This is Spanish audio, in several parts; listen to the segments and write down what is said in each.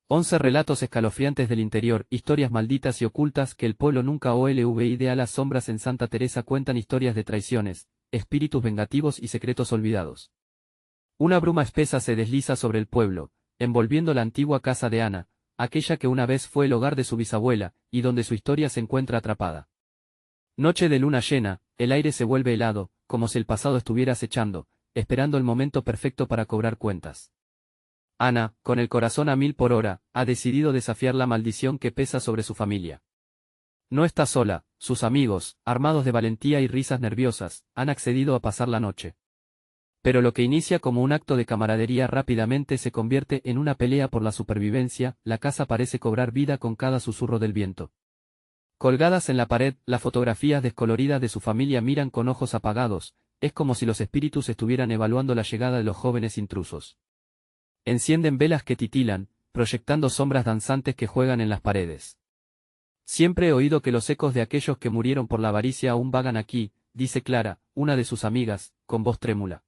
11 relatos escalofriantes del interior, historias malditas y ocultas que el pueblo nunca olvida. Las sombras en Santa Teresa cuentan historias de traiciones, espíritus vengativos y secretos olvidados. Una bruma espesa se desliza sobre el pueblo, envolviendo la antigua casa de Ana, aquella que una vez fue el hogar de su bisabuela, y donde su historia se encuentra atrapada. Noche de luna llena, el aire se vuelve helado, como si el pasado estuviera acechando, esperando el momento perfecto para cobrar cuentas. Ana, con el corazón a 1000 por hora, ha decidido desafiar la maldición que pesa sobre su familia. No está sola, sus amigos, armados de valentía y risas nerviosas, han accedido a pasar la noche. Pero lo que inicia como un acto de camaradería rápidamente se convierte en una pelea por la supervivencia. La casa parece cobrar vida con cada susurro del viento. Colgadas en la pared, las fotografías descoloridas de su familia miran con ojos apagados, es como si los espíritus estuvieran evaluando la llegada de los jóvenes intrusos. Encienden velas que titilan, proyectando sombras danzantes que juegan en las paredes. Siempre he oído que los ecos de aquellos que murieron por la avaricia aún vagan aquí, dice Clara, una de sus amigas, con voz trémula.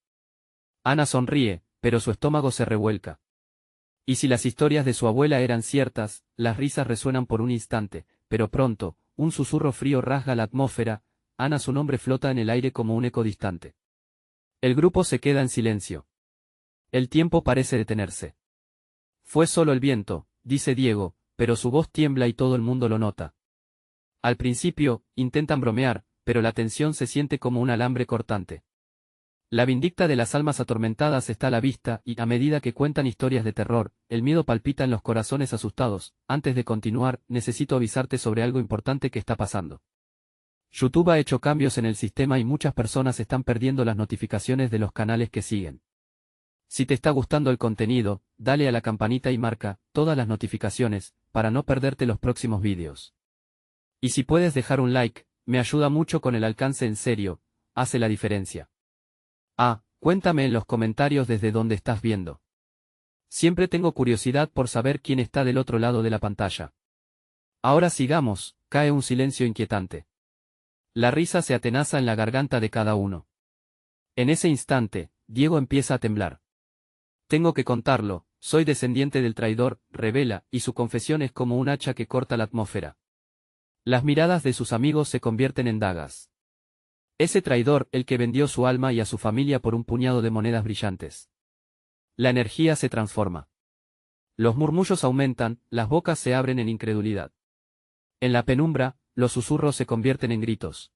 Ana sonríe, pero su estómago se revuelca. Y si las historias de su abuela eran ciertas, las risas resuenan por un instante, pero pronto, un susurro frío rasga la atmósfera. Ana, su nombre flota en el aire como un eco distante. El grupo se queda en silencio. El tiempo parece detenerse. Fue solo el viento, dice Diego, pero su voz tiembla y todo el mundo lo nota. Al principio, intentan bromear, pero la tensión se siente como un alambre cortante. La vindicta de las almas atormentadas está a la vista y, a medida que cuentan historias de terror, el miedo palpita en los corazones asustados. Antes de continuar, necesito avisarte sobre algo importante que está pasando. YouTube ha hecho cambios en el sistema y muchas personas están perdiendo las notificaciones de los canales que siguen. Si te está gustando el contenido, dale a la campanita y marca todas las notificaciones, para no perderte los próximos vídeos. Y si puedes dejar un like, me ayuda mucho con el alcance, en serio, hace la diferencia. Cuéntame en los comentarios desde dónde estás viendo. Siempre tengo curiosidad por saber quién está del otro lado de la pantalla. Ahora sigamos, cae un silencio inquietante. La risa se atenaza en la garganta de cada uno. En ese instante, Diego empieza a temblar. Tengo que contarlo, soy descendiente del traidor, revela, y su confesión es como un hacha que corta la atmósfera. Las miradas de sus amigos se convierten en dagas. Ese traidor, el que vendió su alma y a su familia por un puñado de monedas brillantes. La energía se transforma. Los murmullos aumentan, las bocas se abren en incredulidad. En la penumbra, los susurros se convierten en gritos.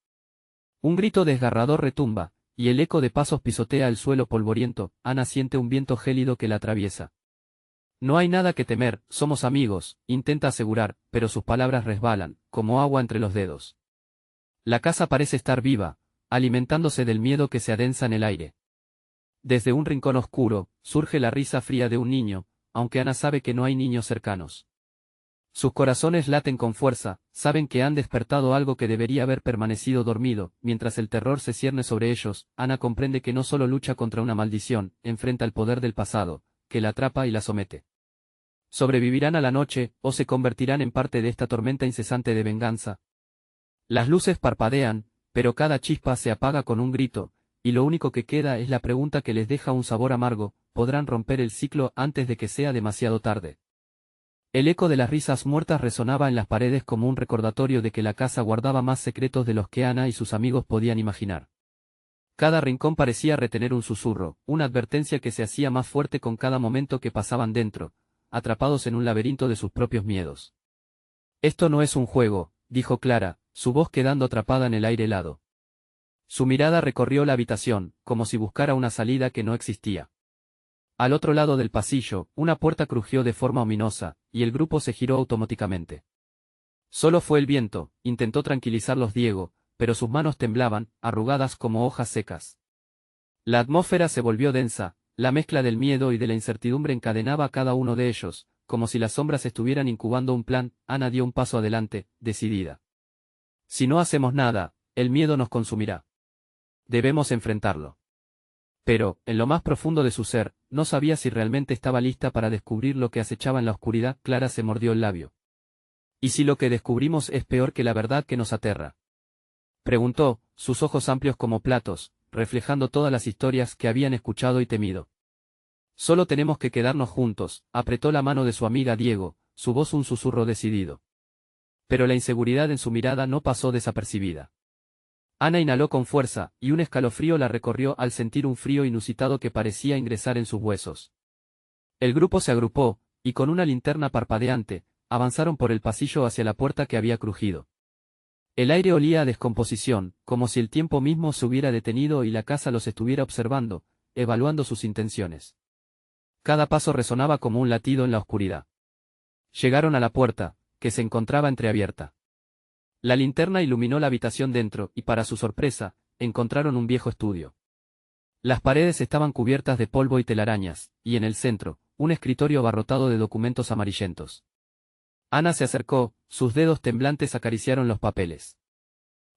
Un grito desgarrador retumba, y el eco de pasos pisotea el suelo polvoriento. Ana siente un viento gélido que la atraviesa. No hay nada que temer, somos amigos, intenta asegurar, pero sus palabras resbalan, como agua entre los dedos. La casa parece estar viva, alimentándose del miedo que se adensa en el aire. Desde un rincón oscuro, surge la risa fría de un niño, aunque Ana sabe que no hay niños cercanos. Sus corazones laten con fuerza, saben que han despertado algo que debería haber permanecido dormido. Mientras el terror se cierne sobre ellos, Ana comprende que no solo lucha contra una maldición, enfrenta el poder del pasado, que la atrapa y la somete. ¿Sobrevivirán a la noche, o se convertirán en parte de esta tormenta incesante de venganza? Las luces parpadean, pero cada chispa se apaga con un grito, y lo único que queda es la pregunta que les deja un sabor amargo: ¿podrán romper el ciclo antes de que sea demasiado tarde? El eco de las risas muertas resonaba en las paredes como un recordatorio de que la casa guardaba más secretos de los que Ana y sus amigos podían imaginar. Cada rincón parecía retener un susurro, una advertencia que se hacía más fuerte con cada momento que pasaban dentro, atrapados en un laberinto de sus propios miedos. Esto no es un juego, dijo Clara, su voz quedando atrapada en el aire helado. Su mirada recorrió la habitación, como si buscara una salida que no existía. Al otro lado del pasillo, una puerta crujió de forma ominosa, y el grupo se giró automáticamente. Solo fue el viento, intentó tranquilizarlos Diego, pero sus manos temblaban, arrugadas como hojas secas. La atmósfera se volvió densa, la mezcla del miedo y de la incertidumbre encadenaba a cada uno de ellos, como si las sombras estuvieran incubando un plan. Ana dio un paso adelante, decidida. Si no hacemos nada, el miedo nos consumirá. Debemos enfrentarlo. Pero, en lo más profundo de su ser, no sabía si realmente estaba lista para descubrir lo que acechaba en la oscuridad. Clara se mordió el labio. ¿Y si lo que descubrimos es peor que la verdad que nos aterra?, preguntó, sus ojos amplios como platos, reflejando todas las historias que habían escuchado y temido. Solo tenemos que quedarnos juntos, apretó la mano de su amiga Diego, su voz un susurro decidido. Pero la inseguridad en su mirada no pasó desapercibida. Ana inhaló con fuerza, y un escalofrío la recorrió al sentir un frío inusitado que parecía ingresar en sus huesos. El grupo se agrupó, y con una linterna parpadeante, avanzaron por el pasillo hacia la puerta que había crujido. El aire olía a descomposición, como si el tiempo mismo se hubiera detenido y la casa los estuviera observando, evaluando sus intenciones. Cada paso resonaba como un latido en la oscuridad. Llegaron a la puerta, que se encontraba entreabierta. La linterna iluminó la habitación dentro y para su sorpresa, encontraron un viejo estudio. Las paredes estaban cubiertas de polvo y telarañas, y en el centro, un escritorio abarrotado de documentos amarillentos. Ana se acercó, sus dedos temblantes acariciaron los papeles.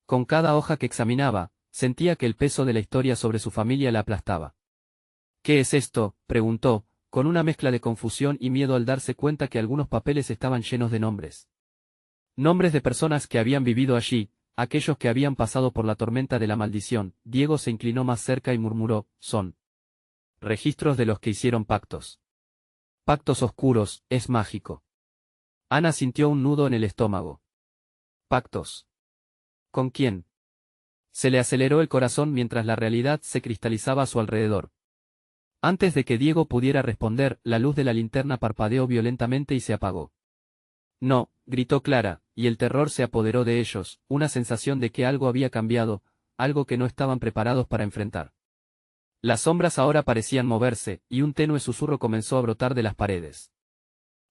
Con cada hoja que examinaba, sentía que el peso de la historia sobre su familia la aplastaba. ¿Qué es esto?, preguntó, con una mezcla de confusión y miedo al darse cuenta que algunos papeles estaban llenos de nombres. Nombres de personas que habían vivido allí, aquellos que habían pasado por la tormenta de la maldición. Diego se inclinó más cerca y murmuró, son registros de los que hicieron pactos. Pactos oscuros, es mágico. Ana sintió un nudo en el estómago. ¿Pactos? ¿Con quién? Se le aceleró el corazón mientras la realidad se cristalizaba a su alrededor. Antes de que Diego pudiera responder, la luz de la linterna parpadeó violentamente y se apagó. No, gritó Clara, y el terror se apoderó de ellos, una sensación de que algo había cambiado, algo que no estaban preparados para enfrentar. Las sombras ahora parecían moverse, y un tenue susurro comenzó a brotar de las paredes.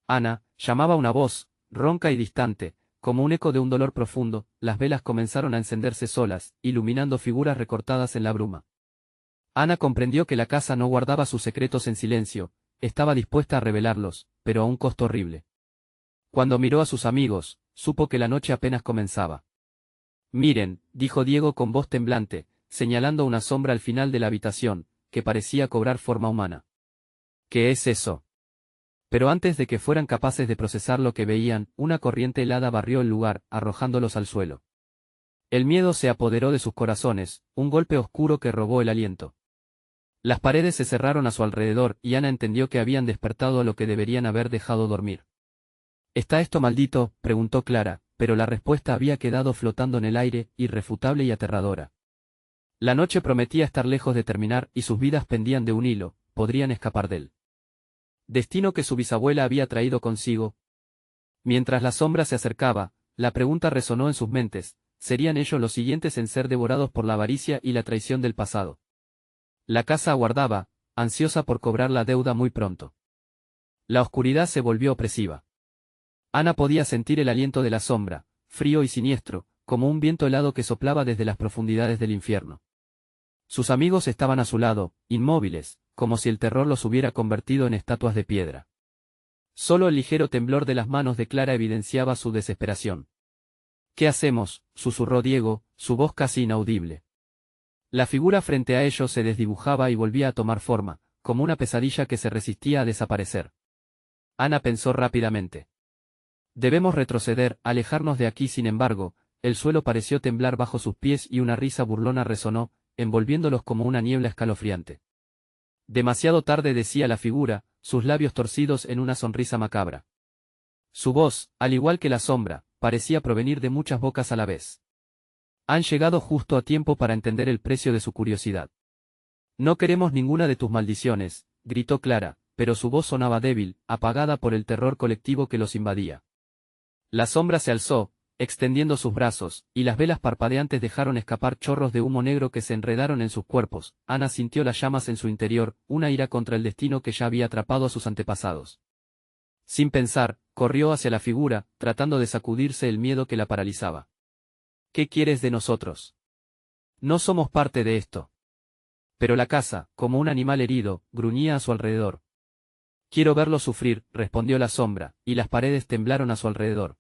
Ana, llamaba una voz, ronca y distante, como un eco de un dolor profundo. Las velas comenzaron a encenderse solas, iluminando figuras recortadas en la bruma. Ana comprendió que la casa no guardaba sus secretos en silencio, estaba dispuesta a revelarlos, pero a un costo horrible. Cuando miró a sus amigos, supo que la noche apenas comenzaba. Miren, dijo Diego con voz temblante, señalando una sombra al final de la habitación, que parecía cobrar forma humana. ¿Qué es eso? Pero antes de que fueran capaces de procesar lo que veían, una corriente helada barrió el lugar, arrojándolos al suelo. El miedo se apoderó de sus corazones, un golpe oscuro que robó el aliento. Las paredes se cerraron a su alrededor y Ana entendió que habían despertado a lo que deberían haber dejado dormir. ¿Está esto maldito?, preguntó Clara, pero la respuesta había quedado flotando en el aire, irrefutable y aterradora. La noche prometía estar lejos de terminar y sus vidas pendían de un hilo, podrían escapar de él. Destino que su bisabuela había traído consigo. Mientras la sombra se acercaba, la pregunta resonó en sus mentes, ¿serían ellos los siguientes en ser devorados por la avaricia y la traición del pasado? La casa aguardaba, ansiosa por cobrar la deuda muy pronto. La oscuridad se volvió opresiva. Ana podía sentir el aliento de la sombra, frío y siniestro, como un viento helado que soplaba desde las profundidades del infierno. Sus amigos estaban a su lado, inmóviles, como si el terror los hubiera convertido en estatuas de piedra. Solo el ligero temblor de las manos de Clara evidenciaba su desesperación. ¿Qué hacemos?, susurró Diego, su voz casi inaudible. La figura frente a ellos se desdibujaba y volvía a tomar forma, como una pesadilla que se resistía a desaparecer. Ana pensó rápidamente. Debemos retroceder, alejarnos de aquí. Sin embargo, el suelo pareció temblar bajo sus pies y una risa burlona resonó, envolviéndolos como una niebla escalofriante. Demasiado tarde, decía la figura, sus labios torcidos en una sonrisa macabra. Su voz, al igual que la sombra, parecía provenir de muchas bocas a la vez. Han llegado justo a tiempo para entender el precio de su curiosidad. No queremos ninguna de tus maldiciones, gritó Clara, pero su voz sonaba débil, apagada por el terror colectivo que los invadía. La sombra se alzó, extendiendo sus brazos, y las velas parpadeantes dejaron escapar chorros de humo negro que se enredaron en sus cuerpos. Ana sintió las llamas en su interior, una ira contra el destino que ya había atrapado a sus antepasados. Sin pensar, corrió hacia la figura, tratando de sacudirse el miedo que la paralizaba. ¿Qué quieres de nosotros? No somos parte de esto. Pero la casa, como un animal herido, gruñía a su alrededor. Quiero verlo sufrir, respondió la sombra, y las paredes temblaron a su alrededor.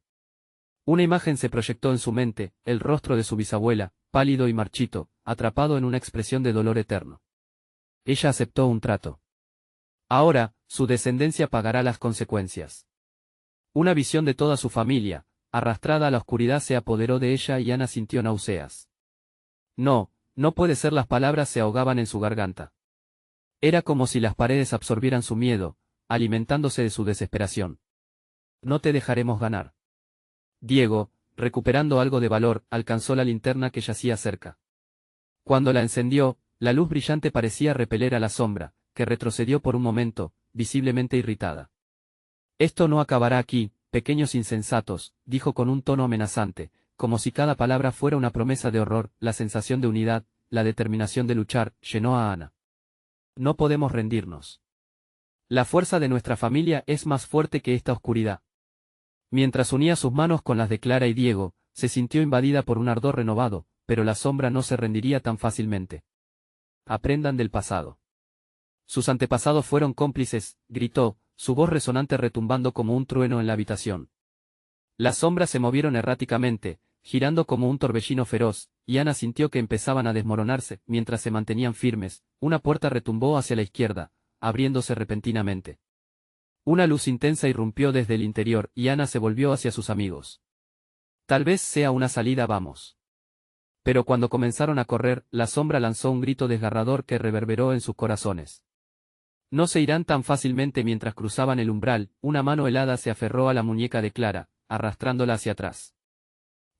Una imagen se proyectó en su mente, el rostro de su bisabuela, pálido y marchito, atrapado en una expresión de dolor eterno. Ella aceptó un trato. Ahora, su descendencia pagará las consecuencias. Una visión de toda su familia, arrastrada a la oscuridad, se apoderó de ella y Ana sintió náuseas. No, no puede ser. Las palabras se ahogaban en su garganta. Era como si las paredes absorbieran su miedo, alimentándose de su desesperación. No te dejaremos ganar. Diego, recuperando algo de valor, alcanzó la linterna que yacía cerca. Cuando la encendió, la luz brillante parecía repeler a la sombra, que retrocedió por un momento, visiblemente irritada. Esto no acabará aquí, pequeños insensatos, dijo con un tono amenazante, como si cada palabra fuera una promesa de horror. La sensación de unidad, la determinación de luchar, llenó a Ana. No podemos rendirnos. La fuerza de nuestra familia es más fuerte que esta oscuridad. Mientras unía sus manos con las de Clara y Diego, se sintió invadida por un ardor renovado, pero la sombra no se rendiría tan fácilmente. Aprendan del pasado. Sus antepasados fueron cómplices, gritó, su voz resonante retumbando como un trueno en la habitación. Las sombras se movieron erráticamente, girando como un torbellino feroz, y Ana sintió que empezaban a desmoronarse. Mientras se mantenían firmes, una puerta retumbó hacia la izquierda, abriéndose repentinamente. Una luz intensa irrumpió desde el interior, y Ana se volvió hacia sus amigos. Tal vez sea una salida, vamos. Pero cuando comenzaron a correr, la sombra lanzó un grito desgarrador que reverberó en sus corazones. No se irán tan fácilmente. Mientras cruzaban el umbral, una mano helada se aferró a la muñeca de Clara, arrastrándola hacia atrás.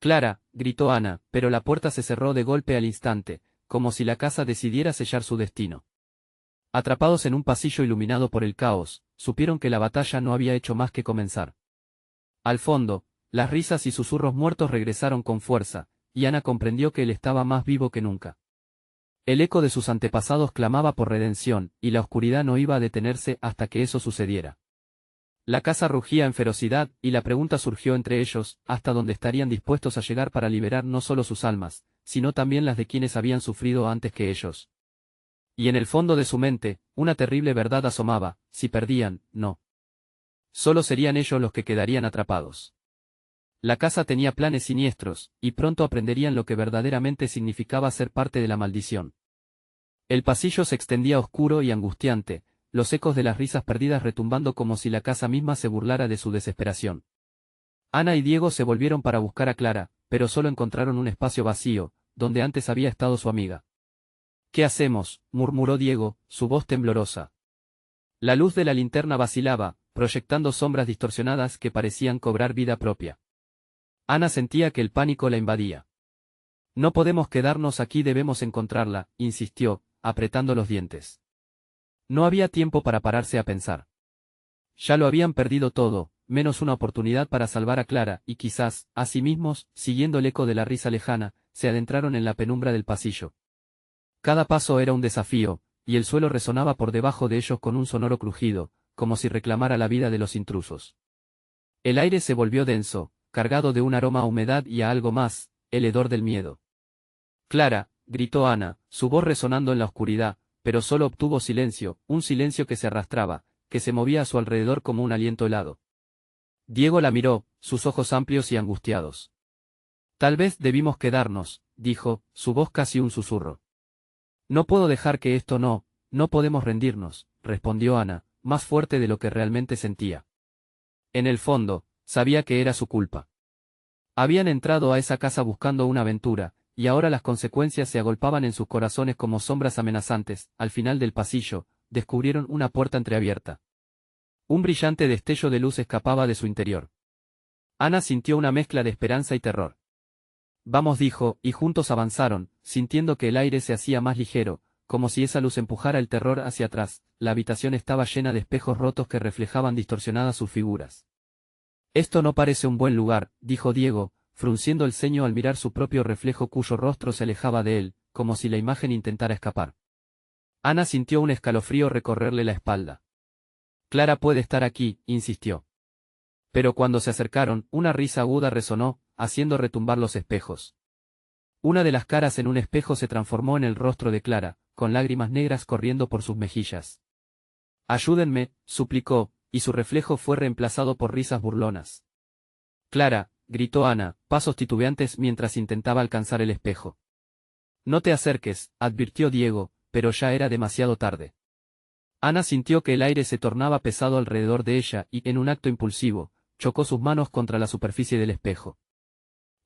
Clara, gritó Ana, pero la puerta se cerró de golpe al instante, como si la casa decidiera sellar su destino. Atrapados en un pasillo iluminado por el caos, supieron que la batalla no había hecho más que comenzar. Al fondo, las risas y susurros muertos regresaron con fuerza, y Ana comprendió que él estaba más vivo que nunca. El eco de sus antepasados clamaba por redención, y la oscuridad no iba a detenerse hasta que eso sucediera. La casa rugía en ferocidad, y la pregunta surgió entre ellos, hasta dónde estarían dispuestos a llegar para liberar no solo sus almas, sino también las de quienes habían sufrido antes que ellos. Y en el fondo de su mente, una terrible verdad asomaba: si perdían, no. Solo serían ellos los que quedarían atrapados. La casa tenía planes siniestros, y pronto aprenderían lo que verdaderamente significaba ser parte de la maldición. El pasillo se extendía oscuro y angustiante, los ecos de las risas perdidas retumbando como si la casa misma se burlara de su desesperación. Ana y Diego se volvieron para buscar a Clara, pero solo encontraron un espacio vacío, donde antes había estado su amiga. ¿Qué hacemos?, murmuró Diego, su voz temblorosa. La luz de la linterna vacilaba, proyectando sombras distorsionadas que parecían cobrar vida propia. Ana sentía que el pánico la invadía. No podemos quedarnos aquí, debemos encontrarla, insistió, apretando los dientes. No había tiempo para pararse a pensar. Ya lo habían perdido todo, menos una oportunidad para salvar a Clara, y quizás, a sí mismos, siguiendo el eco de la risa lejana, se adentraron en la penumbra del pasillo. Cada paso era un desafío, y el suelo resonaba por debajo de ellos con un sonoro crujido, como si reclamara la vida de los intrusos. El aire se volvió denso, cargado de un aroma a humedad y a algo más, el hedor del miedo. Clara, gritó Ana, su voz resonando en la oscuridad, pero solo obtuvo silencio, un silencio que se arrastraba, que se movía a su alrededor como un aliento helado. Diego la miró, sus ojos amplios y angustiados. Tal vez debimos quedarnos, dijo, su voz casi un susurro. No puedo dejar que esto no podemos rendirnos, respondió Ana, más fuerte de lo que realmente sentía. En el fondo, sabía que era su culpa. Habían entrado a esa casa buscando una aventura, y ahora las consecuencias se agolpaban en sus corazones como sombras amenazantes. Al final del pasillo, descubrieron una puerta entreabierta. Un brillante destello de luz escapaba de su interior. Ana sintió una mezcla de esperanza y terror. Vamos, dijo, y juntos avanzaron, sintiendo que el aire se hacía más ligero, como si esa luz empujara el terror hacia atrás. La habitación estaba llena de espejos rotos que reflejaban distorsionadas sus figuras. Esto no parece un buen lugar, dijo Diego, frunciendo el ceño al mirar su propio reflejo cuyo rostro se alejaba de él, como si la imagen intentara escapar. Ana sintió un escalofrío recorrerle la espalda. Clara puede estar aquí, insistió. Pero cuando se acercaron, una risa aguda resonó, haciendo retumbar los espejos. Una de las caras en un espejo se transformó en el rostro de Clara, con lágrimas negras corriendo por sus mejillas. Ayúdenme, suplicó, y su reflejo fue reemplazado por risas burlonas. Clara, gritó Ana, pasos titubeantes mientras intentaba alcanzar el espejo. No te acerques, advirtió Diego, pero ya era demasiado tarde. Ana sintió que el aire se tornaba pesado alrededor de ella y, en un acto impulsivo, chocó sus manos contra la superficie del espejo.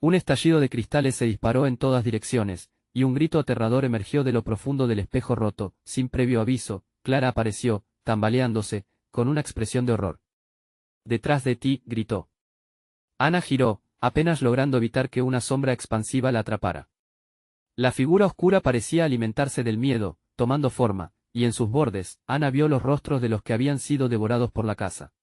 Un estallido de cristales se disparó en todas direcciones, y un grito aterrador emergió de lo profundo del espejo roto. Sin previo aviso, Clara apareció, tambaleándose, con una expresión de horror. «Detrás de ti», gritó. Ana giró, apenas logrando evitar que una sombra expansiva la atrapara. La figura oscura parecía alimentarse del miedo, tomando forma, y en sus bordes, Ana vio los rostros de los que habían sido devorados por la casa.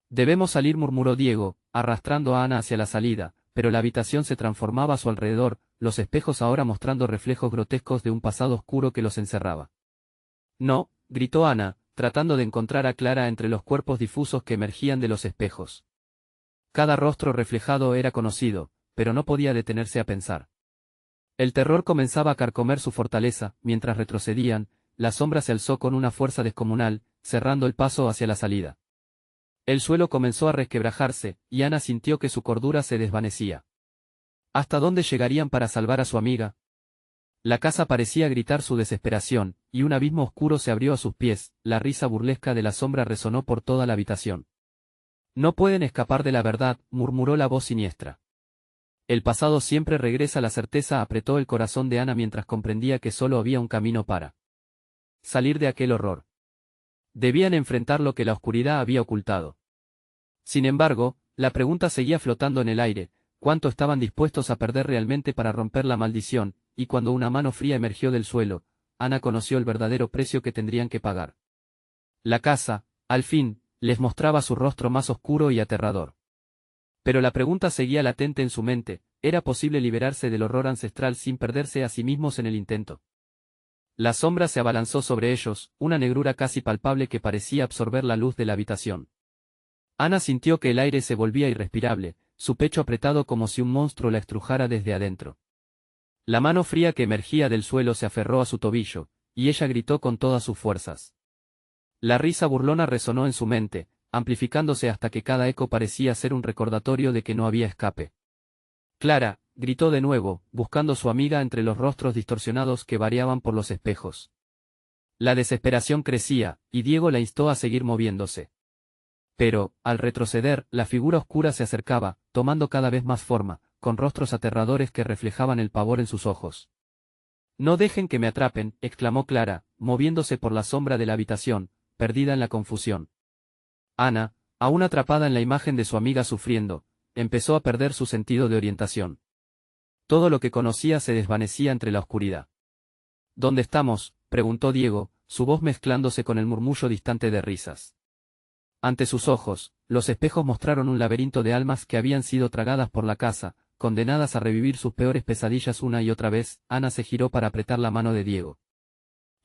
«Debemos salir», murmuró Diego, arrastrando a Ana hacia la salida, pero la habitación se transformaba a su alrededor, los espejos ahora mostrando reflejos grotescos de un pasado oscuro que los encerraba. «No», gritó Ana, tratando de encontrar a Clara entre los cuerpos difusos que emergían de los espejos. Cada rostro reflejado era conocido, pero no podía detenerse a pensar. El terror comenzaba a carcomer su fortaleza, mientras retrocedían, la sombra se alzó con una fuerza descomunal, cerrando el paso hacia la salida. El suelo comenzó a resquebrajarse, y Ana sintió que su cordura se desvanecía. ¿Hasta dónde llegarían para salvar a su amiga? La casa parecía gritar su desesperación, y un abismo oscuro se abrió a sus pies, la risa burlesca de la sombra resonó por toda la habitación. «No pueden escapar de la verdad», murmuró la voz siniestra. «El pasado siempre regresa», la certeza apretó el corazón de Ana mientras comprendía que solo había un camino para salir de aquel horror. Debían enfrentar lo que la oscuridad había ocultado. Sin embargo, la pregunta seguía flotando en el aire: ¿cuánto estaban dispuestos a perder realmente para romper la maldición? Y cuando una mano fría emergió del suelo, Ana conoció el verdadero precio que tendrían que pagar. La casa, al fin, les mostraba su rostro más oscuro y aterrador. Pero la pregunta seguía latente en su mente: ¿era posible liberarse del horror ancestral sin perderse a sí mismos en el intento? La sombra se abalanzó sobre ellos, una negrura casi palpable que parecía absorber la luz de la habitación. Ana sintió que el aire se volvía irrespirable, su pecho apretado como si un monstruo la estrujara desde adentro. La mano fría que emergía del suelo se aferró a su tobillo, y ella gritó con todas sus fuerzas. La risa burlona resonó en su mente, amplificándose hasta que cada eco parecía ser un recordatorio de que no había escape. «Clara», gritó de nuevo, buscando a su amiga entre los rostros distorsionados que variaban por los espejos. La desesperación crecía, y Diego la instó a seguir moviéndose. Pero, al retroceder, la figura oscura se acercaba, tomando cada vez más forma, con rostros aterradores que reflejaban el pavor en sus ojos. «No dejen que me atrapen», exclamó Clara, moviéndose por la sombra de la habitación, perdida en la confusión. Ana, aún atrapada en la imagen de su amiga sufriendo, empezó a perder su sentido de orientación. Todo lo que conocía se desvanecía entre la oscuridad. «¿Dónde estamos?», preguntó Diego, su voz mezclándose con el murmullo distante de risas. Ante sus ojos, los espejos mostraron un laberinto de almas que habían sido tragadas por la casa, condenadas a revivir sus peores pesadillas una y otra vez. Ana se giró para apretar la mano de Diego.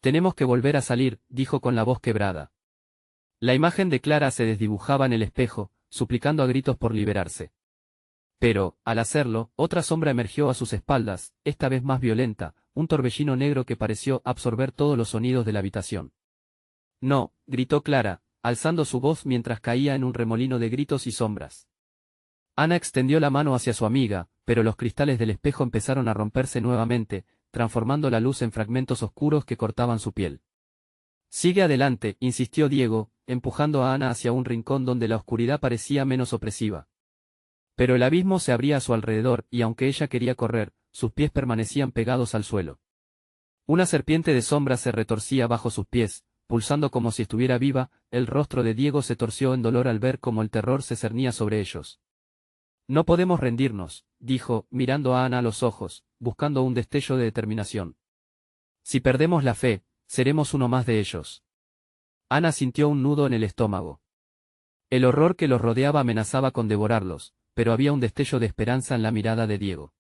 «Tenemos que volver a salir», dijo con la voz quebrada. La imagen de Clara se desdibujaba en el espejo, suplicando a gritos por liberarse. Pero, al hacerlo, otra sombra emergió a sus espaldas, esta vez más violenta, un torbellino negro que pareció absorber todos los sonidos de la habitación. «No», gritó Clara, alzando su voz mientras caía en un remolino de gritos y sombras. Ana extendió la mano hacia su amiga, pero los cristales del espejo empezaron a romperse nuevamente, transformando la luz en fragmentos oscuros que cortaban su piel. «Sigue adelante», insistió Diego, empujando a Ana hacia un rincón donde la oscuridad parecía menos opresiva. Pero el abismo se abría a su alrededor, y aunque ella quería correr, sus pies permanecían pegados al suelo. Una serpiente de sombra se retorcía bajo sus pies, pulsando como si estuviera viva. El rostro de Diego se torció en dolor al ver cómo el terror se cernía sobre ellos. «No podemos rendirnos», dijo, mirando a Ana a los ojos, buscando un destello de determinación. «Si perdemos la fe, seremos uno más de ellos». Ana sintió un nudo en el estómago. El horror que los rodeaba amenazaba con devorarlos, pero había un destello de esperanza en la mirada de Diego.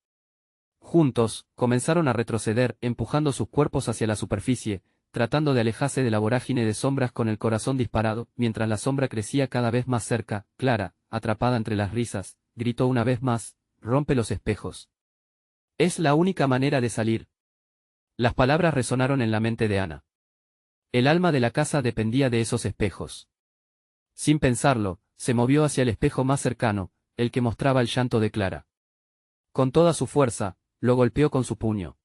Juntos, comenzaron a retroceder, empujando sus cuerpos hacia la superficie, tratando de alejarse de la vorágine de sombras con el corazón disparado, mientras la sombra crecía cada vez más cerca. Clara, atrapada entre las risas, gritó una vez más: «Rompe los espejos. Es la única manera de salir». Las palabras resonaron en la mente de Ana. El alma de la casa dependía de esos espejos. Sin pensarlo, se movió hacia el espejo más cercano, el que mostraba el llanto de Clara. Con toda su fuerza, lo golpeó con su puño.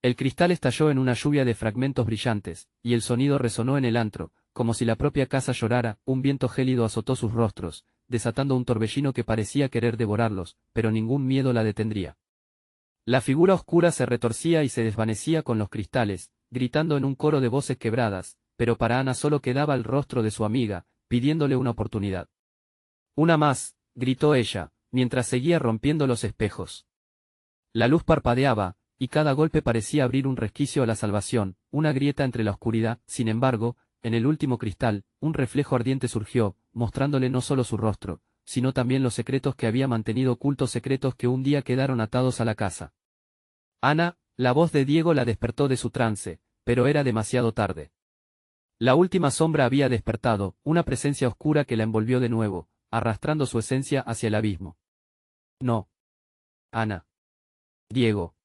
El cristal estalló en una lluvia de fragmentos brillantes, y el sonido resonó en el antro, como si la propia casa llorara. Un viento gélido azotó sus rostros, desatando un torbellino que parecía querer devorarlos, pero ningún miedo la detendría. La figura oscura se retorcía y se desvanecía con los cristales, gritando en un coro de voces quebradas: pero para Ana solo quedaba el rostro de su amiga, pidiéndole una oportunidad. «Una más», gritó ella, mientras seguía rompiendo los espejos. La luz parpadeaba, y cada golpe parecía abrir un resquicio a la salvación, una grieta entre la oscuridad. Sin embargo, en el último cristal, un reflejo ardiente surgió, mostrándole no solo su rostro, sino también los secretos que había mantenido ocultos, secretos que un día quedaron atados a la casa. Ana, la voz de Diego la despertó de su trance, pero era demasiado tarde. La última sombra había despertado, una presencia oscura que la envolvió de nuevo, arrastrando su esencia hacia el abismo. «No. Ana». Diego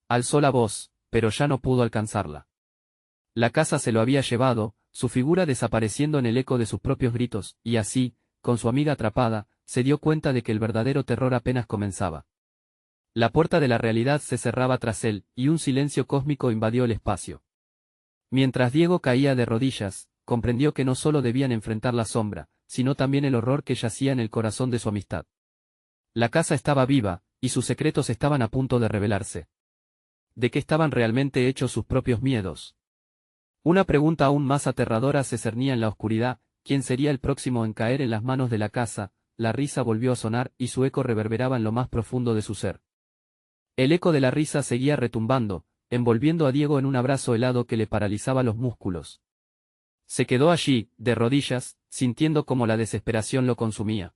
alzó la voz, pero ya no pudo alcanzarla. La casa se lo había llevado, su figura desapareciendo en el eco de sus propios gritos, y así, con su amiga atrapada, se dio cuenta de que el verdadero terror apenas comenzaba. La puerta de la realidad se cerraba tras él, y un silencio cósmico invadió el espacio. Mientras Diego caía de rodillas, comprendió que no solo debían enfrentar la sombra, sino también el horror que yacía en el corazón de su amistad. La casa estaba viva, y sus secretos estaban a punto de revelarse. ¿De qué estaban realmente hechos sus propios miedos? Una pregunta aún más aterradora se cernía en la oscuridad: ¿quién sería el próximo en caer en las manos de la casa? La risa volvió a sonar y su eco reverberaba en lo más profundo de su ser. El eco de la risa seguía retumbando, envolviendo a Diego en un abrazo helado que le paralizaba los músculos. Se quedó allí, de rodillas, sintiendo cómo la desesperación lo consumía.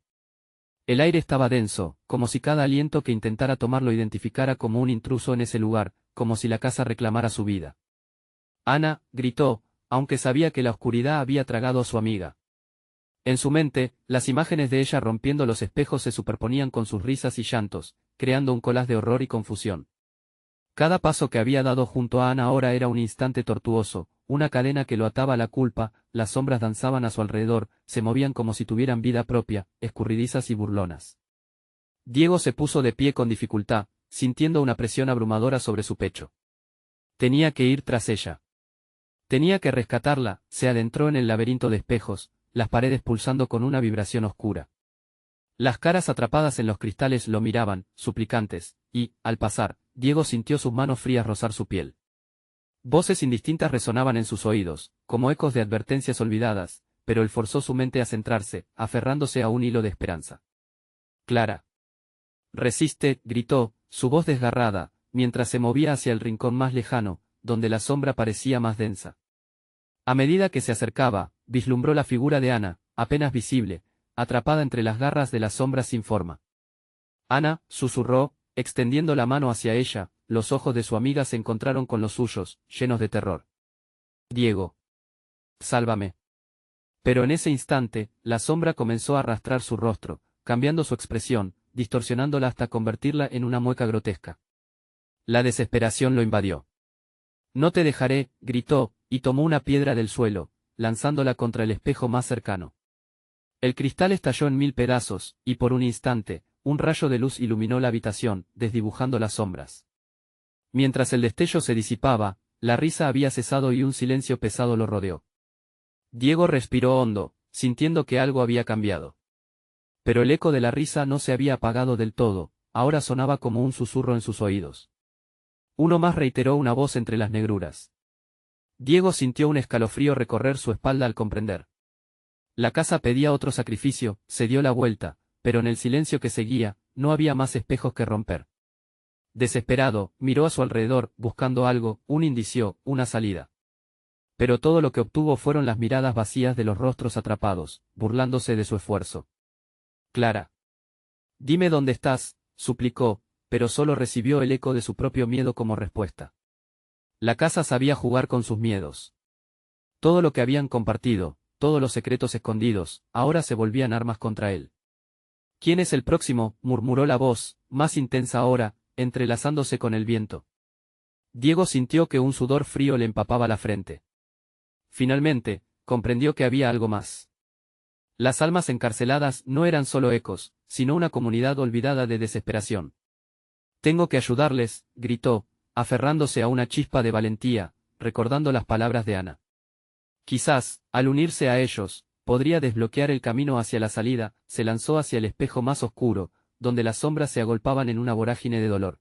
El aire estaba denso, como si cada aliento que intentara tomar lo identificara como un intruso en ese lugar, como si la casa reclamara su vida. «Ana», gritó, aunque sabía que la oscuridad había tragado a su amiga. En su mente, las imágenes de ella rompiendo los espejos se superponían con sus risas y llantos, creando un collage de horror y confusión. Cada paso que había dado junto a Ana ahora era un instante tortuoso, una cadena que lo ataba a la culpa. Las sombras danzaban a su alrededor, se movían como si tuvieran vida propia, escurridizas y burlonas. Diego se puso de pie con dificultad, sintiendo una presión abrumadora sobre su pecho. Tenía que ir tras ella. Tenía que rescatarla. Se adentró en el laberinto de espejos, las paredes pulsando con una vibración oscura. Las caras atrapadas en los cristales lo miraban, suplicantes, y, al pasar, Diego sintió sus manos frías rozar su piel. Voces indistintas resonaban en sus oídos, como ecos de advertencias olvidadas, pero él forzó su mente a centrarse, aferrándose a un hilo de esperanza. «Clara. Resiste», gritó, su voz desgarrada, mientras se movía hacia el rincón más lejano, donde la sombra parecía más densa. A medida que se acercaba, vislumbró la figura de Ana, apenas visible, atrapada entre las garras de las sombras sin forma. «Ana», susurró, extendiendo la mano hacia ella. Los ojos de su amiga se encontraron con los suyos, llenos de terror. «Diego. Sálvame». Pero en ese instante, la sombra comenzó a arrastrar su rostro, cambiando su expresión, distorsionándola hasta convertirla en una mueca grotesca. La desesperación lo invadió. «No te dejaré», gritó, y tomó una piedra del suelo, lanzándola contra el espejo más cercano. El cristal estalló en 1000 pedazos, y por un instante, un rayo de luz iluminó la habitación, desdibujando las sombras. Mientras el destello se disipaba, la risa había cesado y un silencio pesado lo rodeó. Diego respiró hondo, sintiendo que algo había cambiado. Pero el eco de la risa no se había apagado del todo, ahora sonaba como un susurro en sus oídos. Uno más, reiteró una voz entre las negruras. Diego sintió un escalofrío recorrer su espalda al comprender. La casa pedía otro sacrificio. Se dio la vuelta, pero en el silencio que seguía, no había más espejos que romper. Desesperado, miró a su alrededor, buscando algo, un indicio, una salida. Pero todo lo que obtuvo fueron las miradas vacías de los rostros atrapados, burlándose de su esfuerzo. «Clara. Dime dónde estás», suplicó, pero solo recibió el eco de su propio miedo como respuesta. La casa sabía jugar con sus miedos. Todo lo que habían compartido, todos los secretos escondidos, ahora se volvían armas contra él. «¿Quién es el próximo?», murmuró la voz, más intensa ahora, entrelazándose con el viento. Diego sintió que un sudor frío le empapaba la frente. Finalmente, comprendió que había algo más. Las almas encarceladas no eran solo ecos, sino una comunidad olvidada de desesperación. «Tengo que ayudarles», gritó, aferrándose a una chispa de valentía, recordando las palabras de Ana. Quizás, al unirse a ellos, podría desbloquear el camino hacia la salida. Se lanzó hacia el espejo más oscuro, donde las sombras se agolpaban en una vorágine de dolor.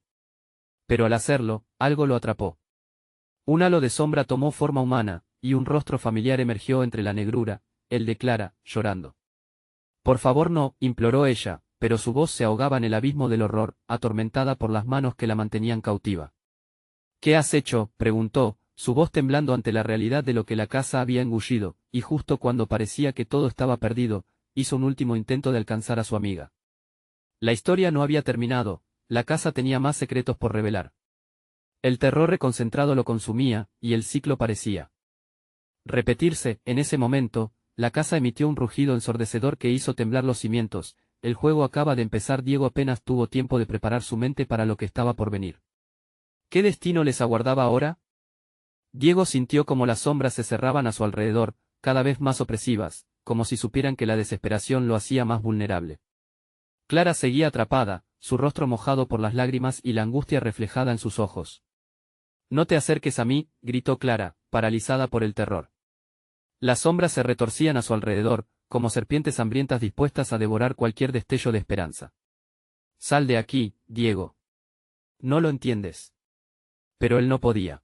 Pero al hacerlo, algo lo atrapó. Un halo de sombra tomó forma humana, y un rostro familiar emergió entre la negrura, el de Clara, llorando. Por favor no, imploró ella, pero su voz se ahogaba en el abismo del horror, atormentada por las manos que la mantenían cautiva. ¿Qué has hecho?, preguntó, su voz temblando ante la realidad de lo que la casa había engullido, y justo cuando parecía que todo estaba perdido, hizo un último intento de alcanzar a su amiga. La historia no había terminado, la casa tenía más secretos por revelar. El terror reconcentrado lo consumía, y el ciclo parecía repetirse. En ese momento, la casa emitió un rugido ensordecedor que hizo temblar los cimientos. El juego acaba de empezar. Diego apenas tuvo tiempo de preparar su mente para lo que estaba por venir. ¿Qué destino les aguardaba ahora? Diego sintió como las sombras se cerraban a su alrededor, cada vez más opresivas, como si supieran que la desesperación lo hacía más vulnerable. Clara seguía atrapada, su rostro mojado por las lágrimas y la angustia reflejada en sus ojos. «No te acerques a mí», gritó Clara, paralizada por el terror. Las sombras se retorcían a su alrededor, como serpientes hambrientas dispuestas a devorar cualquier destello de esperanza. «Sal de aquí, Diego. No lo entiendes». Pero él no podía.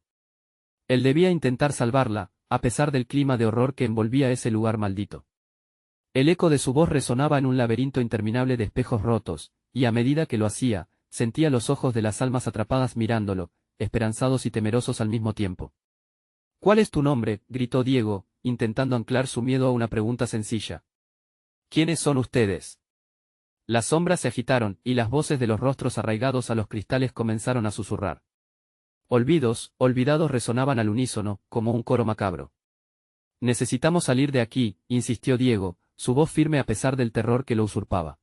Él debía intentar salvarla, a pesar del clima de horror que envolvía ese lugar maldito. El eco de su voz resonaba en un laberinto interminable de espejos rotos, y a medida que lo hacía, sentía los ojos de las almas atrapadas mirándolo, esperanzados y temerosos al mismo tiempo. «¿Cuál es tu nombre?», gritó Diego, intentando anclar su miedo a una pregunta sencilla. «¿Quiénes son ustedes?». Las sombras se agitaron, y las voces de los rostros arraigados a los cristales comenzaron a susurrar. Olvidados resonaban al unísono, como un coro macabro. «Necesitamos salir de aquí», insistió Diego, su voz firme a pesar del terror que lo usurpaba.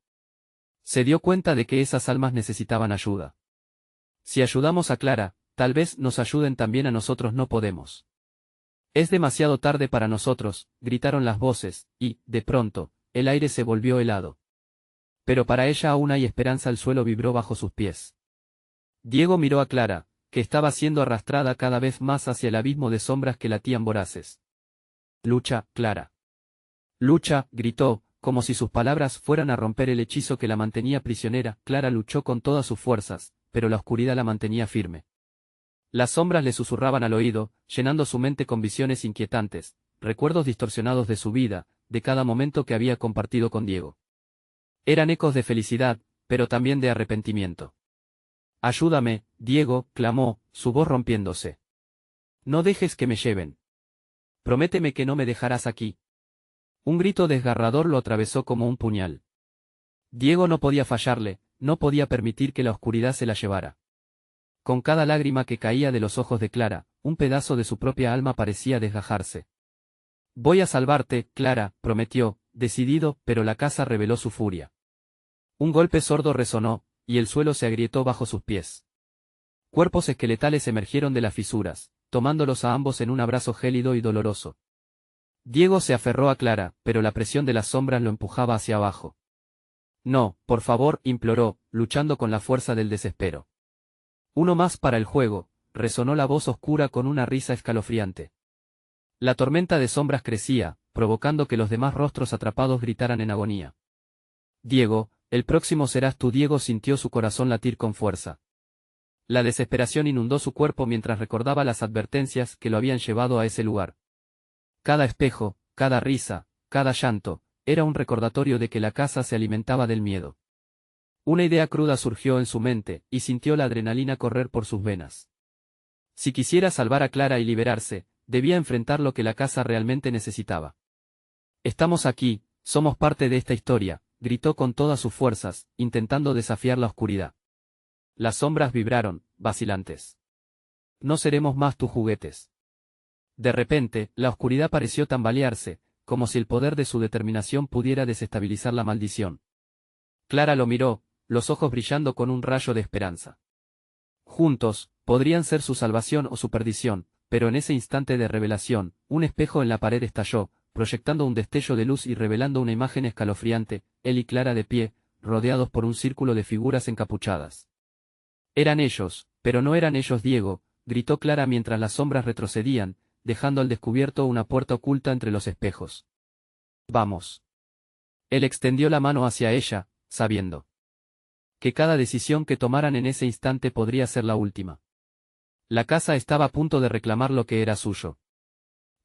Se dio cuenta de que esas almas necesitaban ayuda. Si ayudamos a Clara, tal vez nos ayuden también a nosotros. No podemos. «Es demasiado tarde para nosotros», gritaron las voces, y, de pronto, el aire se volvió helado. Pero para ella aún hay esperanza. El suelo vibró bajo sus pies. Diego miró a Clara, que estaba siendo arrastrada cada vez más hacia el abismo de sombras que latían voraces. «Lucha, Clara. Lucha», gritó, como si sus palabras fueran a romper el hechizo que la mantenía prisionera. Clara luchó con todas sus fuerzas, pero la oscuridad la mantenía firme. Las sombras le susurraban al oído, llenando su mente con visiones inquietantes, recuerdos distorsionados de su vida, de cada momento que había compartido con Diego. Eran ecos de felicidad, pero también de arrepentimiento. «Ayúdame, Diego», clamó, su voz rompiéndose. «No dejes que me lleven. Prométeme que no me dejarás aquí». Un grito desgarrador lo atravesó como un puñal. Diego no podía fallarle, no podía permitir que la oscuridad se la llevara. Con cada lágrima que caía de los ojos de Clara, un pedazo de su propia alma parecía desgajarse. «Voy a salvarte, Clara», prometió, decidido, pero la casa reveló su furia. Un golpe sordo resonó, y el suelo se agrietó bajo sus pies. Cuerpos esqueletales emergieron de las fisuras, tomándolos a ambos en un abrazo gélido y doloroso. Diego se aferró a Clara, pero la presión de las sombras lo empujaba hacia abajo. «No, por favor», imploró, luchando con la fuerza del desespero. «Uno más para el juego», resonó la voz oscura con una risa escalofriante. La tormenta de sombras crecía, provocando que los demás rostros atrapados gritaran en agonía. «Diego, el próximo serás tú». Diego sintió su corazón latir con fuerza. La desesperación inundó su cuerpo mientras recordaba las advertencias que lo habían llevado a ese lugar. Cada espejo, cada risa, cada llanto, era un recordatorio de que la casa se alimentaba del miedo. Una idea cruda surgió en su mente, y sintió la adrenalina correr por sus venas. Si quisiera salvar a Clara y liberarse, debía enfrentar lo que la casa realmente necesitaba. «Estamos aquí, somos parte de esta historia», gritó con todas sus fuerzas, intentando desafiar la oscuridad. Las sombras vibraron, vacilantes. «No seremos más tus juguetes». De repente, la oscuridad pareció tambalearse, como si el poder de su determinación pudiera desestabilizar la maldición. Clara lo miró, los ojos brillando con un rayo de esperanza. Juntos, podrían ser su salvación o su perdición, pero en ese instante de revelación, un espejo en la pared estalló, proyectando un destello de luz y revelando una imagen escalofriante, él y Clara de pie, rodeados por un círculo de figuras encapuchadas. «Eran ellos, pero no eran ellos». «Diego», gritó Clara mientras las sombras retrocedían, dejando al descubierto una puerta oculta entre los espejos. «Vamos». Él extendió la mano hacia ella, sabiendo que cada decisión que tomaran en ese instante podría ser la última. La casa estaba a punto de reclamar lo que era suyo.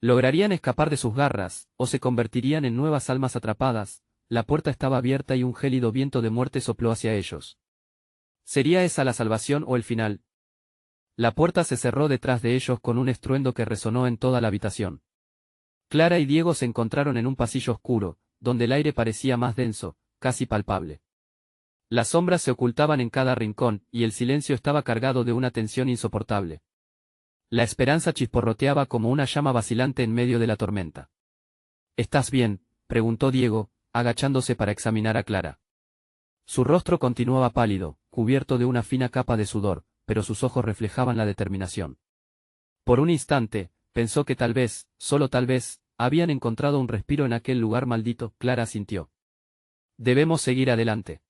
Lograrían escapar de sus garras, o se convertirían en nuevas almas atrapadas. La puerta estaba abierta y un gélido viento de muerte sopló hacia ellos. ¿Sería esa la salvación o el final? La puerta se cerró detrás de ellos con un estruendo que resonó en toda la habitación. Clara y Diego se encontraron en un pasillo oscuro, donde el aire parecía más denso, casi palpable. Las sombras se ocultaban en cada rincón, y el silencio estaba cargado de una tensión insoportable. La esperanza chisporroteaba como una llama vacilante en medio de la tormenta. ¿Estás bien?, preguntó Diego, agachándose para examinar a Clara. Su rostro continuaba pálido, cubierto de una fina capa de sudor, pero sus ojos reflejaban la determinación. Por un instante, pensó que tal vez, solo tal vez, habían encontrado un respiro en aquel lugar maldito. Clara asintió. Debemos seguir adelante.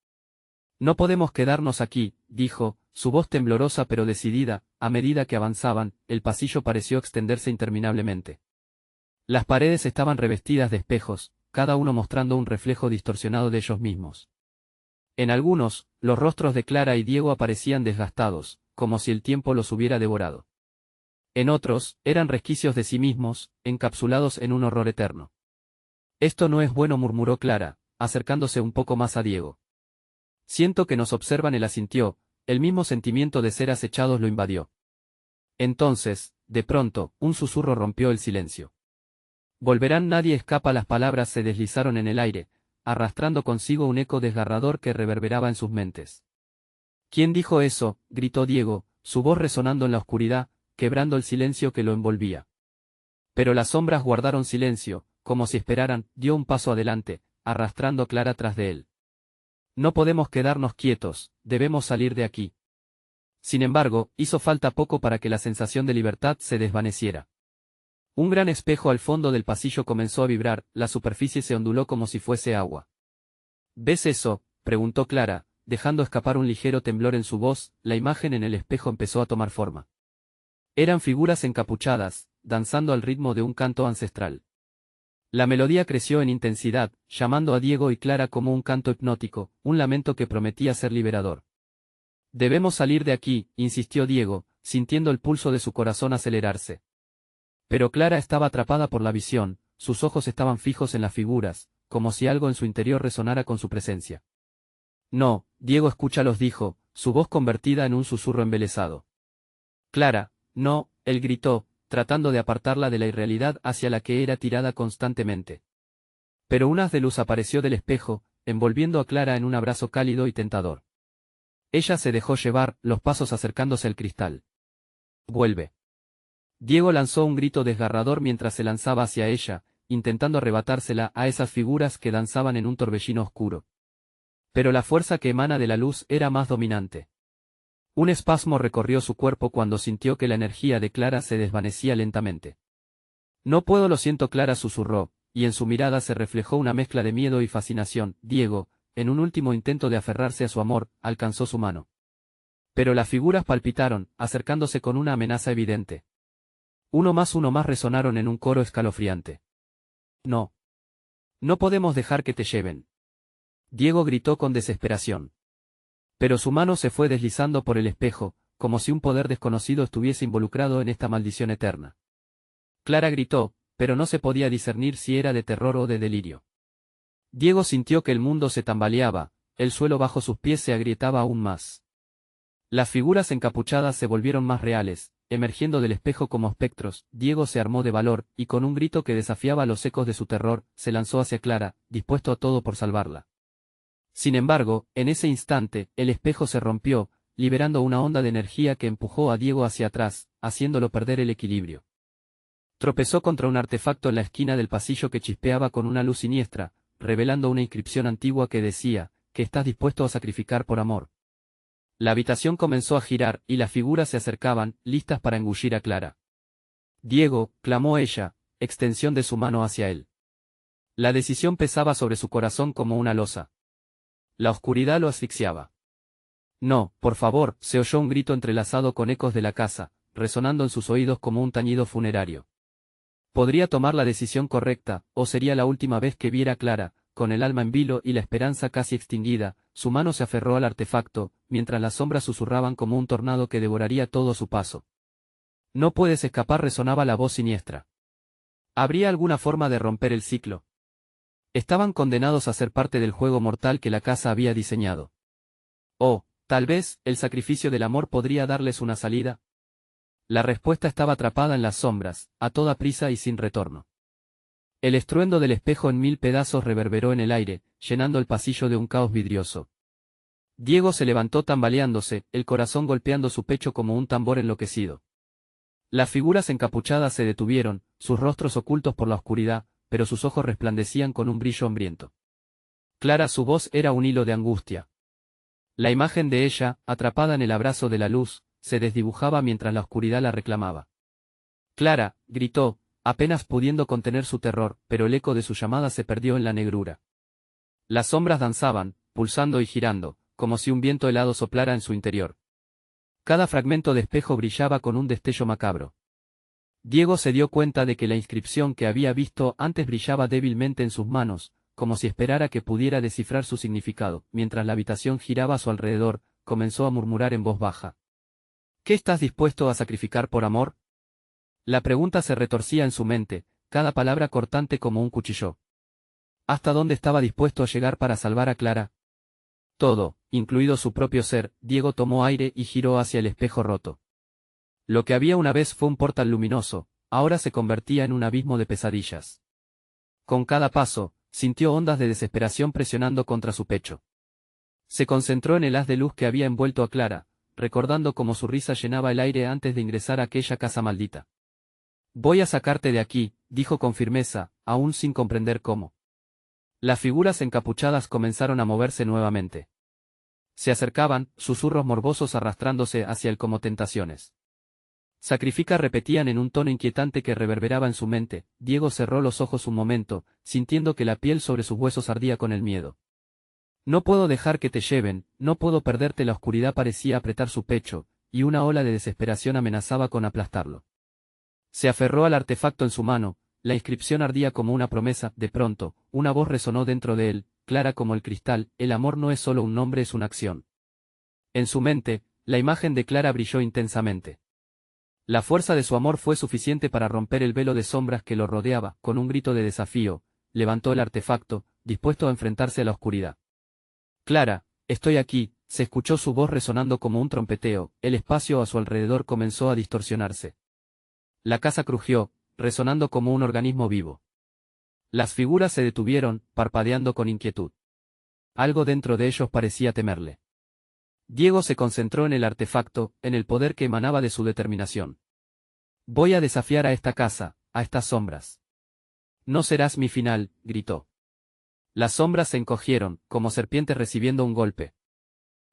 No podemos quedarnos aquí, dijo, su voz temblorosa pero decidida. A medida que avanzaban, el pasillo pareció extenderse interminablemente. Las paredes estaban revestidas de espejos, cada uno mostrando un reflejo distorsionado de ellos mismos. En algunos, los rostros de Clara y Diego aparecían desgastados, como si el tiempo los hubiera devorado. En otros, eran resquicios de sí mismos, encapsulados en un horror eterno. Esto no es bueno, murmuró Clara, acercándose un poco más a Diego. Siento que nos observan. Él asintió, el mismo sentimiento de ser acechados lo invadió. Entonces, de pronto, un susurro rompió el silencio. Volverán, nadie escapa. Las palabras se deslizaron en el aire, arrastrando consigo un eco desgarrador que reverberaba en sus mentes. ¿Quién dijo eso?, gritó Diego, su voz resonando en la oscuridad, quebrando el silencio que lo envolvía. Pero las sombras guardaron silencio, como si esperaran. Dio un paso adelante, arrastrando a Clara tras de él. No podemos quedarnos quietos, debemos salir de aquí. Sin embargo, hizo falta poco para que la sensación de libertad se desvaneciera. Un gran espejo al fondo del pasillo comenzó a vibrar, la superficie se onduló como si fuese agua. ¿Ves eso?, preguntó Clara, dejando escapar un ligero temblor en su voz. La imagen en el espejo empezó a tomar forma. Eran figuras encapuchadas, danzando al ritmo de un canto ancestral. La melodía creció en intensidad, llamando a Diego y Clara como un canto hipnótico, un lamento que prometía ser liberador. Debemos salir de aquí, insistió Diego, sintiendo el pulso de su corazón acelerarse. Pero Clara estaba atrapada por la visión, sus ojos estaban fijos en las figuras, como si algo en su interior resonara con su presencia. No, Diego, escúchalos, dijo, su voz convertida en un susurro embelesado. Clara, no, él gritó, tratando de apartarla de la irrealidad hacia la que era tirada constantemente. Pero un haz de luz apareció del espejo, envolviendo a Clara en un abrazo cálido y tentador. Ella se dejó llevar, los pasos acercándose al cristal. «Vuelve». Diego lanzó un grito desgarrador mientras se lanzaba hacia ella, intentando arrebatársela a esas figuras que danzaban en un torbellino oscuro. Pero la fuerza que emana de la luz era más dominante. Un espasmo recorrió su cuerpo cuando sintió que la energía de Clara se desvanecía lentamente. No puedo, lo siento, Clara susurró, y en su mirada se reflejó una mezcla de miedo y fascinación. Diego, en un último intento de aferrarse a su amor, alcanzó su mano. Pero las figuras palpitaron, acercándose con una amenaza evidente. Uno más resonaron en un coro escalofriante. No. No podemos dejar que te lleven. Diego gritó con desesperación. Pero su mano se fue deslizando por el espejo, como si un poder desconocido estuviese involucrado en esta maldición eterna. Clara gritó, pero no se podía discernir si era de terror o de delirio. Diego sintió que el mundo se tambaleaba, el suelo bajo sus pies se agrietaba aún más. Las figuras encapuchadas se volvieron más reales, emergiendo del espejo como espectros. Diego se armó de valor, y con un grito que desafiaba los ecos de su terror, se lanzó hacia Clara, dispuesto a todo por salvarla. Sin embargo, en ese instante, el espejo se rompió, liberando una onda de energía que empujó a Diego hacia atrás, haciéndolo perder el equilibrio. Tropezó contra un artefacto en la esquina del pasillo que chispeaba con una luz siniestra, revelando una inscripción antigua que decía, que estás dispuesto a sacrificar por amor. La habitación comenzó a girar, y las figuras se acercaban, listas para engullir a Clara. Diego, clamó ella, extensión de su mano hacia él. La decisión pesaba sobre su corazón como una losa. La oscuridad lo asfixiaba. No, por favor, se oyó un grito entrelazado con ecos de la casa, resonando en sus oídos como un tañido funerario. Podría tomar la decisión correcta, o sería la última vez que viera a Clara, con el alma en vilo y la esperanza casi extinguida. Su mano se aferró al artefacto, mientras las sombras susurraban como un tornado que devoraría todo a su paso. No puedes escapar, resonaba la voz siniestra. ¿Habría alguna forma de romper el ciclo? Estaban condenados a ser parte del juego mortal que la casa había diseñado. O, tal vez, el sacrificio del amor podría darles una salida. La respuesta estaba atrapada en las sombras, a toda prisa y sin retorno. El estruendo del espejo en 1000 pedazos reverberó en el aire, llenando el pasillo de un caos vidrioso. Diego se levantó tambaleándose, el corazón golpeando su pecho como un tambor enloquecido. Las figuras encapuchadas se detuvieron, sus rostros ocultos por la oscuridad, pero sus ojos resplandecían con un brillo hambriento. Clara, su voz era un hilo de angustia. La imagen de ella, atrapada en el abrazo de la luz, se desdibujaba mientras la oscuridad la reclamaba. Clara, gritó, apenas pudiendo contener su terror, pero el eco de su llamada se perdió en la negrura. Las sombras danzaban, pulsando y girando, como si un viento helado soplara en su interior. Cada fragmento de espejo brillaba con un destello macabro. Diego se dio cuenta de que la inscripción que había visto antes brillaba débilmente en sus manos, como si esperara que pudiera descifrar su significado. Mientras la habitación giraba a su alrededor, comenzó a murmurar en voz baja. ¿Qué estás dispuesto a sacrificar por amor? La pregunta se retorcía en su mente, cada palabra cortante como un cuchillo. ¿Hasta dónde estaba dispuesto a llegar para salvar a Clara? Todo, incluido su propio ser. Diego tomó aire y giró hacia el espejo roto. Lo que había una vez fue un portal luminoso, ahora se convertía en un abismo de pesadillas. Con cada paso, sintió ondas de desesperación presionando contra su pecho. Se concentró en el haz de luz que había envuelto a Clara, recordando cómo su risa llenaba el aire antes de ingresar a aquella casa maldita. Voy a sacarte de aquí, dijo con firmeza, aún sin comprender cómo. Las figuras encapuchadas comenzaron a moverse nuevamente. Se acercaban, susurros morbosos arrastrándose hacia él como tentaciones. Sacrifica, repetían en un tono inquietante que reverberaba en su mente. Diego cerró los ojos un momento, sintiendo que la piel sobre sus huesos ardía con el miedo. No puedo dejar que te lleven, no puedo perderte. La oscuridad parecía apretar su pecho, y una ola de desesperación amenazaba con aplastarlo. Se aferró al artefacto en su mano, la inscripción ardía como una promesa. De pronto, una voz resonó dentro de él, clara como el cristal: el amor no es solo un nombre, es una acción. En su mente, la imagen de Clara brilló intensamente. La fuerza de su amor fue suficiente para romper el velo de sombras que lo rodeaba. Con un grito de desafío, levantó el artefacto, dispuesto a enfrentarse a la oscuridad. Clara, estoy aquí, se escuchó su voz resonando como un trompeteo. El espacio a su alrededor comenzó a distorsionarse. La casa crujió, resonando como un organismo vivo. Las figuras se detuvieron, parpadeando con inquietud. Algo dentro de ellos parecía temerle. Diego se concentró en el artefacto, en el poder que emanaba de su determinación. Voy a desafiar a esta casa, a estas sombras. No serás mi final, gritó. Las sombras se encogieron, como serpientes recibiendo un golpe.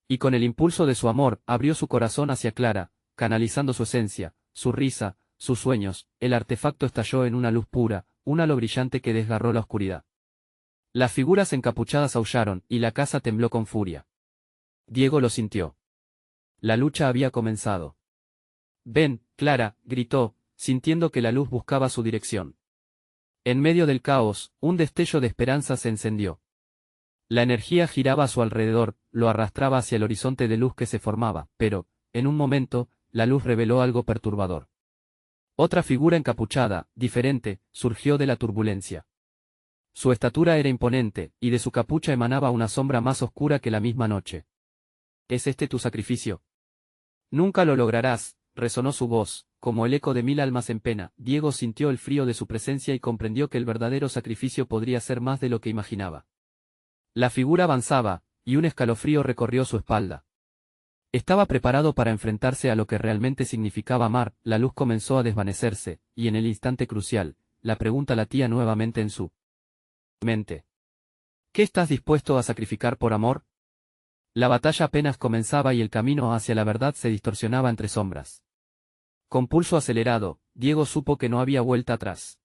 Y con el impulso de su amor, abrió su corazón hacia Clara, canalizando su esencia, su risa, sus sueños. El artefacto estalló en una luz pura, un halo brillante que desgarró la oscuridad. Las figuras encapuchadas aullaron, y la casa tembló con furia. Diego lo sintió. La lucha había comenzado. Ven, Clara, gritó, sintiendo que la luz buscaba su dirección. En medio del caos, un destello de esperanza se encendió. La energía giraba a su alrededor, lo arrastraba hacia el horizonte de luz que se formaba, pero, en un momento, la luz reveló algo perturbador. Otra figura encapuchada, diferente, surgió de la turbulencia. Su estatura era imponente, y de su capucha emanaba una sombra más oscura que la misma noche. ¿Es este tu sacrificio? Nunca lo lograrás, resonó su voz, como el eco de 1000 almas en pena. Diego sintió el frío de su presencia y comprendió que el verdadero sacrificio podría ser más de lo que imaginaba. La figura avanzaba, y un escalofrío recorrió su espalda. Estaba preparado para enfrentarse a lo que realmente significaba amar. La luz comenzó a desvanecerse, y en el instante crucial, la pregunta latía nuevamente en su mente. ¿Qué estás dispuesto a sacrificar por amor? La batalla apenas comenzaba y el camino hacia la verdad se distorsionaba entre sombras. Con pulso acelerado, Diego supo que no había vuelta atrás.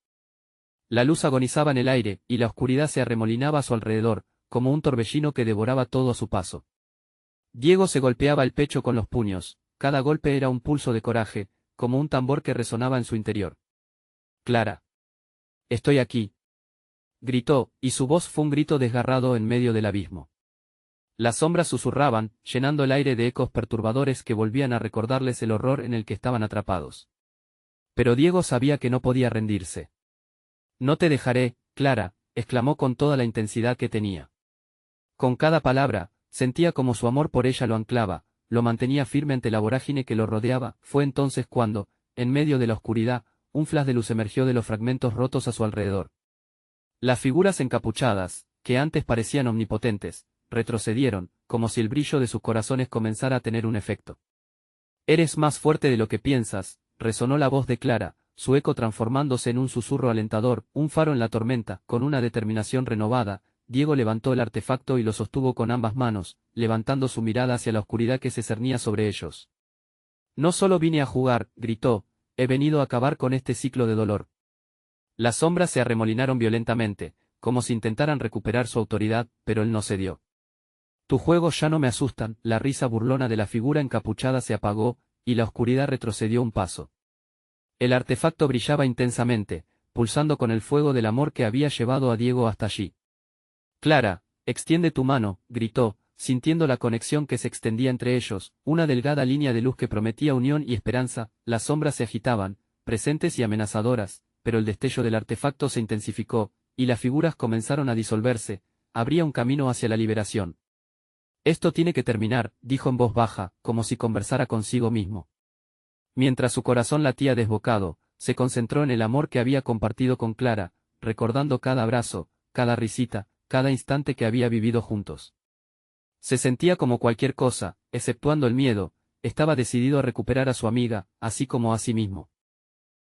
La luz agonizaba en el aire, y la oscuridad se arremolinaba a su alrededor, como un torbellino que devoraba todo a su paso. Diego se golpeaba el pecho con los puños, cada golpe era un pulso de coraje, como un tambor que resonaba en su interior. Clara. Estoy aquí. Gritó, y su voz fue un grito desgarrado en medio del abismo. Las sombras susurraban, llenando el aire de ecos perturbadores que volvían a recordarles el horror en el que estaban atrapados. Pero Diego sabía que no podía rendirse. No te dejaré, Clara, exclamó con toda la intensidad que tenía. Con cada palabra, sentía como su amor por ella lo anclaba, lo mantenía firme ante la vorágine que lo rodeaba. Fue entonces cuando, en medio de la oscuridad, un flash de luz emergió de los fragmentos rotos a su alrededor. Las figuras encapuchadas, que antes parecían omnipotentes, retrocedieron, como si el brillo de sus corazones comenzara a tener un efecto. Eres más fuerte de lo que piensas, resonó la voz de Clara, su eco transformándose en un susurro alentador, un faro en la tormenta. Con una determinación renovada, Diego levantó el artefacto y lo sostuvo con ambas manos, levantando su mirada hacia la oscuridad que se cernía sobre ellos. No solo vine a jugar, gritó, he venido a acabar con este ciclo de dolor. Las sombras se arremolinaron violentamente, como si intentaran recuperar su autoridad, pero él no cedió. Tus juegos ya no me asustan. La risa burlona de la figura encapuchada se apagó, y la oscuridad retrocedió un paso. El artefacto brillaba intensamente, pulsando con el fuego del amor que había llevado a Diego hasta allí. Clara, extiende tu mano, gritó, sintiendo la conexión que se extendía entre ellos, una delgada línea de luz que prometía unión y esperanza. Las sombras se agitaban, presentes y amenazadoras, pero el destello del artefacto se intensificó, y las figuras comenzaron a disolverse. Abría un camino hacia la liberación. Esto tiene que terminar, dijo en voz baja, como si conversara consigo mismo. Mientras su corazón latía desbocado, se concentró en el amor que había compartido con Clara, recordando cada abrazo, cada risita, cada instante que había vivido juntos. Se sentía como cualquier cosa, exceptuando el miedo. Estaba decidido a recuperar a su amiga, así como a sí mismo.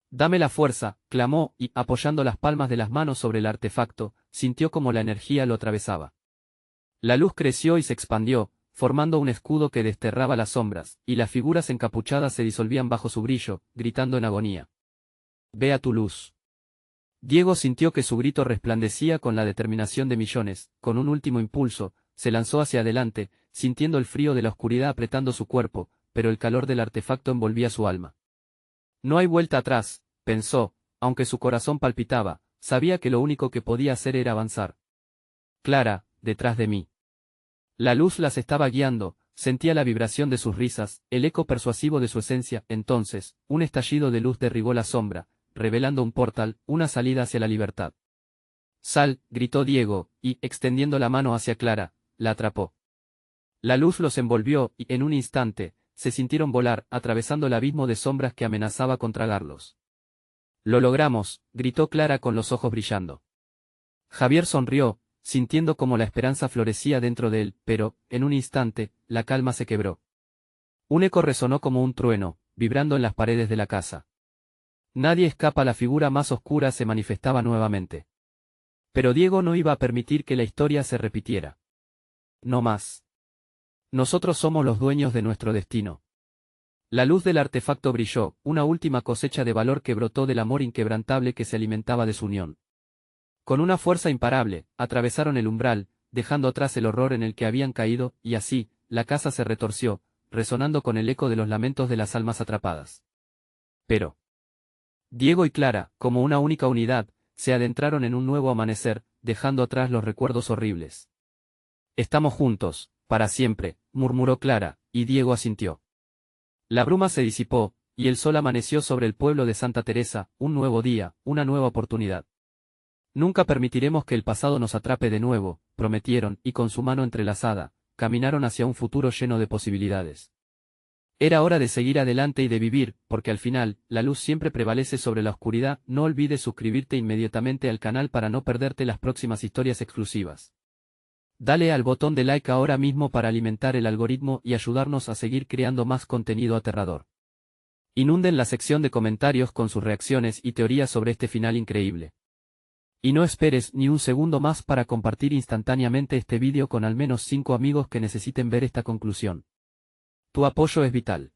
Dame la fuerza, clamó, y, apoyando las palmas de las manos sobre el artefacto, sintió como la energía lo atravesaba. La luz creció y se expandió, formando un escudo que desterraba las sombras, y las figuras encapuchadas se disolvían bajo su brillo, gritando en agonía. Ve a tu luz. Diego sintió que su grito resplandecía con la determinación de millones. Con un último impulso, se lanzó hacia adelante, sintiendo el frío de la oscuridad apretando su cuerpo, pero el calor del artefacto envolvía su alma. No hay vuelta atrás, pensó, aunque su corazón palpitaba, sabía que lo único que podía hacer era avanzar. Clara, detrás de mí. La luz las estaba guiando, sentía la vibración de sus risas, el eco persuasivo de su esencia. Entonces, un estallido de luz derribó la sombra, revelando un portal, una salida hacia la libertad. Sal, gritó Diego, y, extendiendo la mano hacia Clara, la atrapó. La luz los envolvió, y, en un instante, se sintieron volar, atravesando el abismo de sombras que amenazaba con tragarlos. Lo logramos, gritó Clara con los ojos brillando. Javier sonrió, sintiendo como la esperanza florecía dentro de él, pero, en un instante, la calma se quebró. Un eco resonó como un trueno, vibrando en las paredes de la casa. Nadie escapa. La figura más oscura se manifestaba nuevamente. Pero Diego no iba a permitir que la historia se repitiera. No más. Nosotros somos los dueños de nuestro destino. La luz del artefacto brilló, una última cosecha de valor que brotó del amor inquebrantable que se alimentaba de su unión. Con una fuerza imparable, atravesaron el umbral, dejando atrás el horror en el que habían caído, y así, la casa se retorció, resonando con el eco de los lamentos de las almas atrapadas. Pero Diego y Clara, como una única unidad, se adentraron en un nuevo amanecer, dejando atrás los recuerdos horribles. Estamos juntos, para siempre, murmuró Clara, y Diego asintió. La bruma se disipó, y el sol amaneció sobre el pueblo de Santa Teresa, un nuevo día, una nueva oportunidad. Nunca permitiremos que el pasado nos atrape de nuevo, prometieron, y con su mano entrelazada, caminaron hacia un futuro lleno de posibilidades. Era hora de seguir adelante y de vivir, porque al final, la luz siempre prevalece sobre la oscuridad. No olvides suscribirte inmediatamente al canal para no perderte las próximas historias exclusivas. Dale al botón de like ahora mismo para alimentar el algoritmo y ayudarnos a seguir creando más contenido aterrador. Inunden la sección de comentarios con sus reacciones y teorías sobre este final increíble. Y no esperes ni un segundo más para compartir instantáneamente este vídeo con al menos 5 amigos que necesiten ver esta conclusión. Tu apoyo es vital.